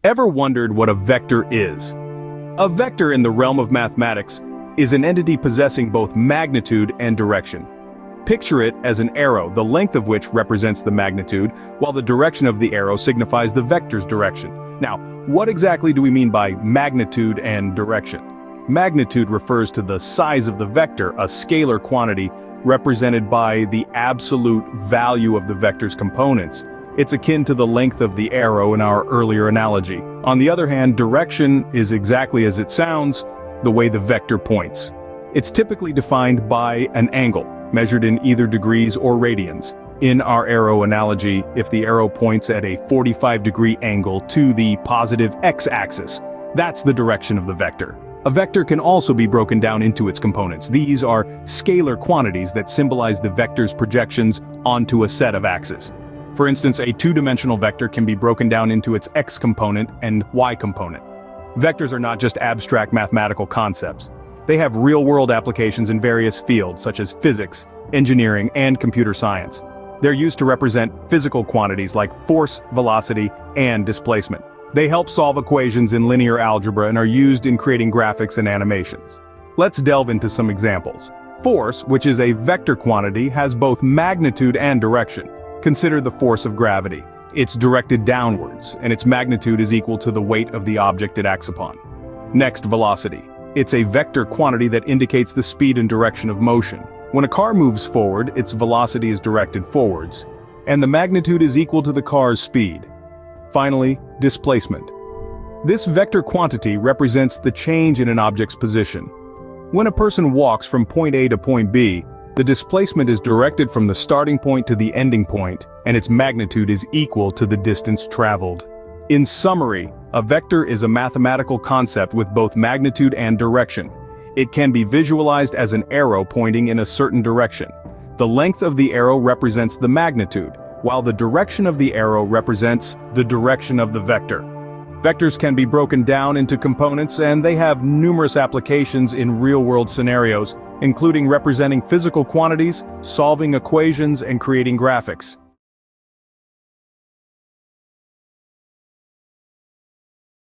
Ever wondered what a vector is? A vector in the realm of mathematics is an entity possessing both magnitude and direction. Picture it as an arrow, the length of which represents the magnitude, while the direction of the arrow signifies the vector's direction. Now, what exactly do we mean by magnitude and direction? Magnitude refers to the size of the vector, a scalar quantity represented by the absolute value of the vector's components. It's akin to the length of the arrow in our earlier analogy. On the other hand, direction is exactly as it sounds, the way the vector points. It's typically defined by an angle, measured in either degrees or radians. In our arrow analogy, if the arrow points at a 45-degree angle to the positive x-axis, that's the direction of the vector. A vector can also be broken down into its components. These are scalar quantities that symbolize the vector's projections onto a set of axes. For instance, a two-dimensional vector can be broken down into its x component and y component. Vectors are not just abstract mathematical concepts. They have real-world applications in various fields such as physics, engineering, and computer science. They're used to represent physical quantities like force, velocity, and displacement. They help solve equations in linear algebra and are used in creating graphics and animations. Let's delve into some examples. Force, which is a vector quantity, has both magnitude and direction. Consider the force of gravity. It's directed downwards, and its magnitude is equal to the weight of the object it acts upon. Next, velocity. It's a vector quantity that indicates the speed and direction of motion. When a car moves forward, its velocity is directed forwards, and the magnitude is equal to the car's speed. Finally, displacement. This vector quantity represents the change in an object's position. When a person walks from point A to point B, the displacement is directed from the starting point to the ending point, and its magnitude is equal to the distance traveled. In summary, a vector is a mathematical concept with both magnitude and direction. It can be visualized as an arrow pointing in a certain direction. The length of the arrow represents the magnitude, while the direction of the arrow represents the direction of the vector. Vectors can be broken down into components, and they have numerous applications in real-world scenarios, including representing physical quantities, solving equations, and creating graphics.